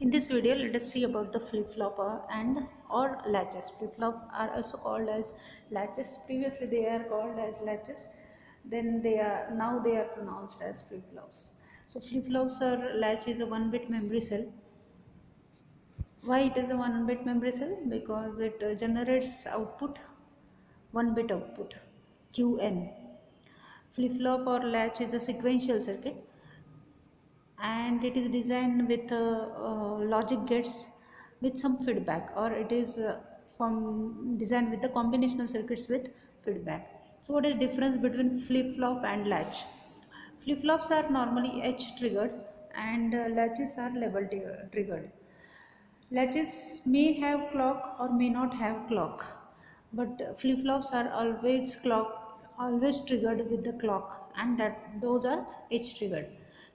In this video, let us see about the flip-flopper and or latches. Flip-flop are also called as latches. Previously, they are called as latches. Then they are pronounced as flip-flops. So flip-flops or latch is a one-bit memory cell. Why it is a one-bit memory cell? Because it generates output, one-bit output, QN. Flip-flop or latch is a sequential circuit and it is designed with logic gates with some feedback, or it is designed with the combinational circuits with feedback. So what is difference between flip flop and latch? Flip flops are normally edge triggered and latches are level triggered. Latches may have clock or may not have clock, but flip flops are always triggered with the clock, and that those are edge triggered.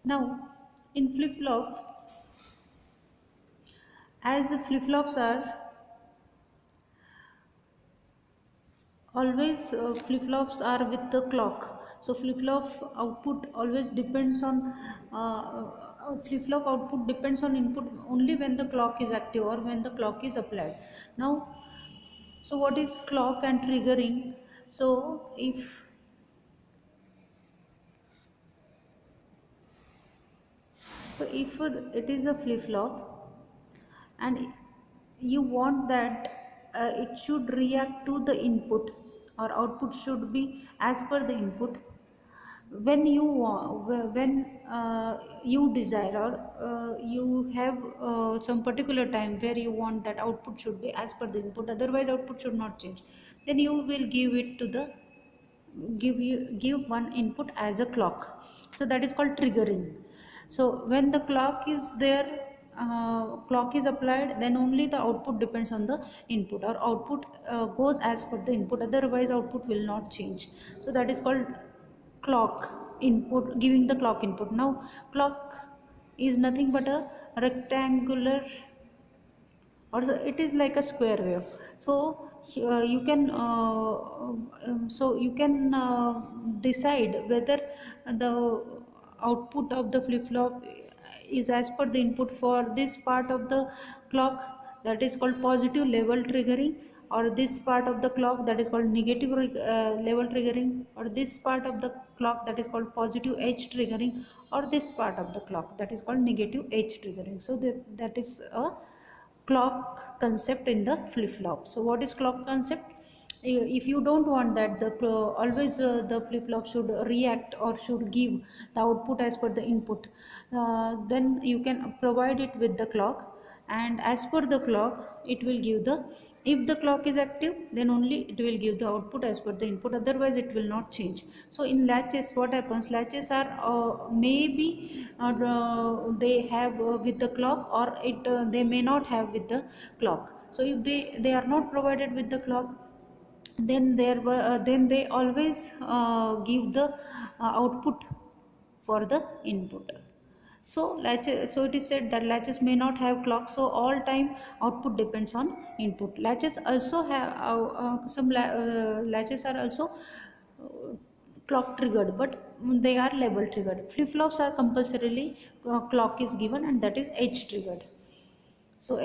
Now, in flip flop, as flip flops are always flip-flops are with the clock, so flip-flop output always depends on flip-flop output depends on input only when the clock is active or when the clock is applied. Now, so what is clock and triggering? So if it is a flip-flop and you want that it should react to the input, or output should be as per the input, when you desire, or you have some particular time where you want that output should be as per the input, otherwise output should not change, then you will give one input as a clock. So that is called triggering. So when the clock is there, clock is applied, then only the output depends on the input, or output goes as per the input, otherwise output will not change. So that is called clock input, giving the clock input. Now, clock is nothing but a rectangular, or it is like a square wave. So you can decide whether the output of the flip flop is as per the input for this part of the clock, that is called positive level triggering, or this part of the clock that is called negative level triggering, or this part of the clock that is called positive edge triggering, or this part of the clock that is called negative edge triggering. So that is a clock concept in the flip flop. So what is clock concept? If you don't want that always the flip flop should react or should give the output as per the input, then you can provide it with the clock, and as per the clock it will give the, if the clock is active, then only it will give the output as per the input, otherwise it will not change. So in latches, what happens? Latches are maybe they have with the clock, or they may not have with the clock. So if they are not provided with the clock, then they always give the output for the input. So it is said that latches may not have clock, so all time output depends on input. Latches also have latches are also clock triggered, but they are level triggered. Flip flops are compulsorily clock is given, and that is edge triggered. So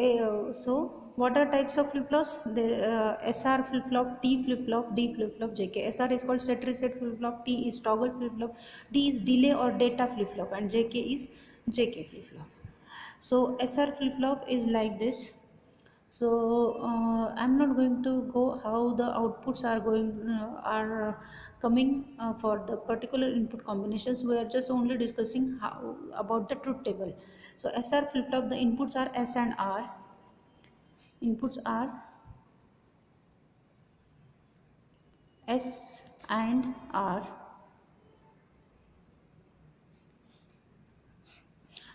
what are types of flip flops? The SR flip flop, T flip flop, D flip flop, JK. SR is called set reset flip flop, T is toggle flip flop, D is delay or data flip flop, and JK is JK flip flop. So SR flip flop is like this. So I'm not going to go how the outputs are coming for the particular input combinations. We are just only discussing how about the truth table. So SR flip flop, the inputs are S and R. Inputs are S and R,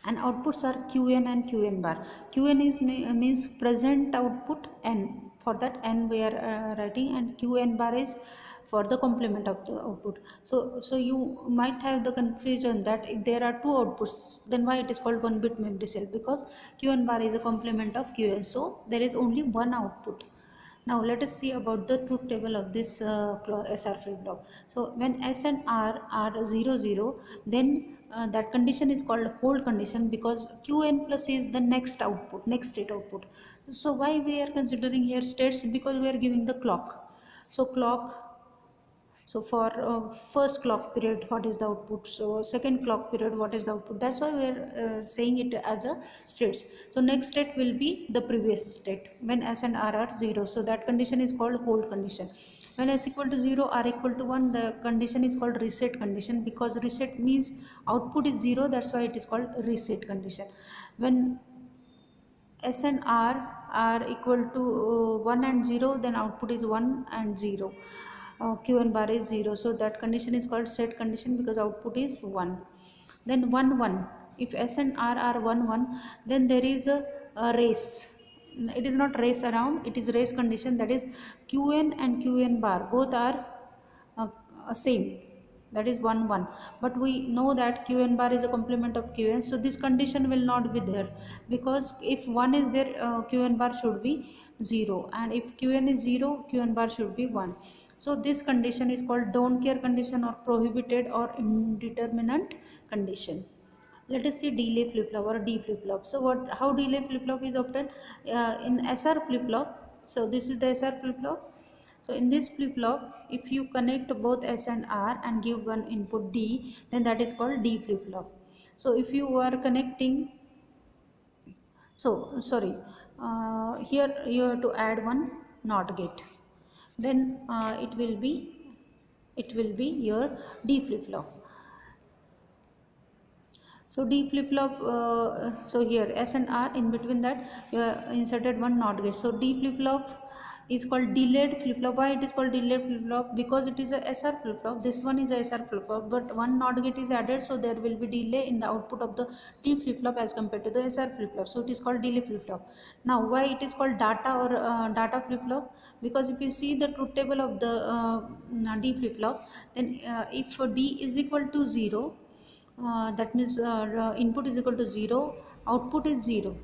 and outputs are Qn and Qn bar. Qn is means present output n, for that n we are writing, and Qn bar is for the complement of the output. So you might have the confusion that if there are two outputs, then why it is called one bit memory cell? Because Qn bar is a complement of Qn, so there is only one output. Now let us see about the truth table of this SR flip-flop. So when S and R are 0 0, then that condition is called hold condition, because Qn plus is the next output, next state output. So why we are considering here states? Because we are giving the clock. So clock, so for first clock period, what is the output? So second clock period, what is the output? That's why we are saying it as a states. So next state will be the previous state when S and R are 0. So that condition is called hold condition. When S equal to 0, R equal to 1, the condition is called reset condition, because reset means output is 0. That's why it is called reset condition. When S and R are equal to 1 and 0, then output is 1 and 0. Q and bar is 0. So that condition is called set condition, because output is 1. Then 1 1. If S and R are 1 1, then there is a race. It is not race around, it is race condition. That is Qn and Qn bar both are uh, same, that is 1 1, but we know that Qn bar is a complement of Qn, so this condition will not be there, because if 1 is there, Qn bar should be 0, and if Qn is 0, Qn bar should be 1. So this condition is called don't care condition, or prohibited or indeterminate condition. Let us see delay flip flop or D flip flop. So what, how delay flip flop is obtained in SR flip flop? So this is the SR flip flop. So in this flip flop, if you connect both S and R and give one input D, then that is called D flip flop. So if you are connecting, so sorry, here you have to add one NOT gate, then it will be your D flip flop. So D flip flop, so here S and R, in between that you have inserted one NOT gate. So D flip flop is called delayed flip flop. Why it is called delayed flip flop? Because it is a SR flip flop. This one is a SR flip flop, but one NOT gate is added, so there will be delay in the output of the D flip flop as compared to the SR flip flop. So it is called delay flip flop. Now why it is called data or data flip flop? Because if you see the truth table of the D flip flop, then if D is equal to 0, that means input is equal to 0, output is 0,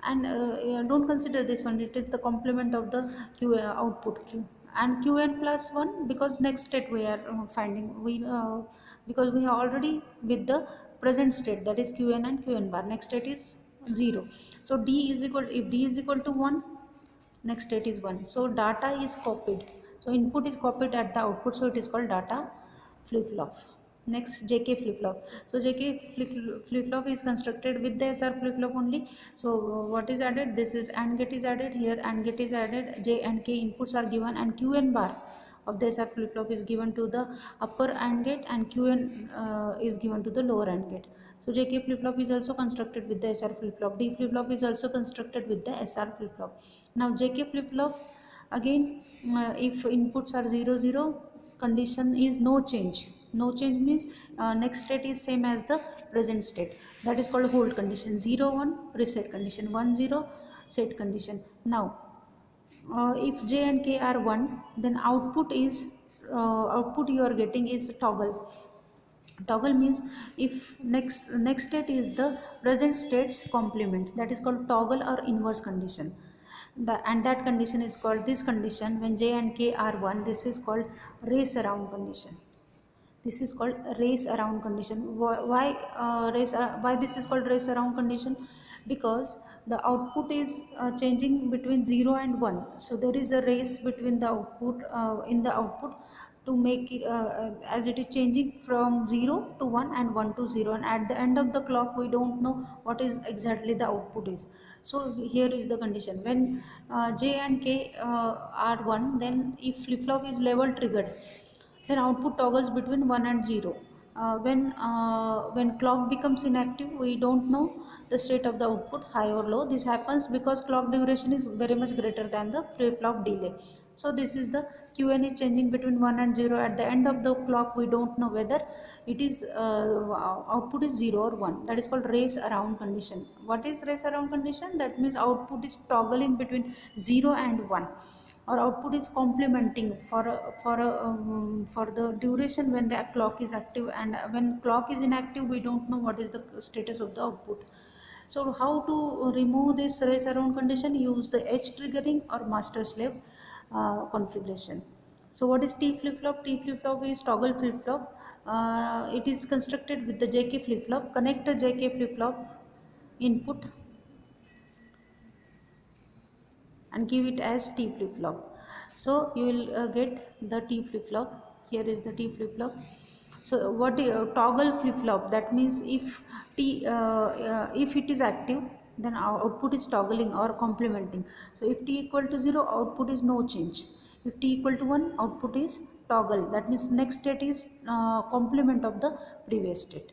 and don't consider this one, it is the complement of the q output q, and qn plus 1, because next state we are finding, we because we are already with the present state, that is qn and qn bar, next state is 0. So d is equal, if d is equal to 1, next state is 1. So data is copied, so input is copied at the output, so it is called data flip flop. Next, jk flip flop. So jk flip flop is constructed with the sr flip flop only. So what is added? This is AND gate is added here, AND gate is added, j and k inputs are given, and qn bar of the sr flip flop is given to the upper AND gate, and qn is given to the lower AND gate. So jk flip flop is also constructed with the sr flip flop. D flip flop is also constructed with the sr flip flop. Now jk flip flop, again, if inputs are 0 0, condition is no change. No change means next state is same as the present state, that is called hold condition. 0 1 reset condition, 1 0 set condition. Now if j and k are 1, then output is output you are getting is toggle. Toggle means if next state is the present state's complement, that is called toggle or inverse condition. And that condition is called, this condition when j and k are 1, this is called race around condition. This is called race around condition. Why this is called race around condition? Because the output is changing between 0 and 1, so there is a race between the output, in the output, to make it as it is changing from 0 to 1 and 1 to 0, and at the end of the clock we don't know what is exactly the output is. So here is the condition when j and k are 1, then if flip flop is level triggered, then output toggles between 1 and 0. When clock becomes inactive, we don't know the state of the output, high or low. This happens because clock duration is very much greater than the flip-flop delay. So this is the qn is changing between 1 and 0. At the end of the clock, we don't know whether it is output is 0 or 1. That is called race around condition. What is race around condition? That means output is toggling between 0 and 1, or output is complementing for the duration when the clock is active, and when clock is inactive we don't know what is the status of the output. So how to remove this race around condition? Use the edge triggering or master slave configuration. So what is T flip flop? T flip flop is toggle flip flop. It is constructed with the JK flip flop. Connect the JK flip flop input and give it as T flip flop. So you will get the T flip flop. Here is the T flip flop. So what is toggle flip flop? That means if it is active, then our output is toggling or complementing. So if T equal to 0, output is no change. If T equal to 1, output is toggle. That means next state is complement of the previous state.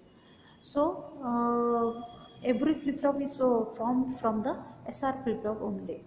So every flip flop is formed from the SR flip flop only.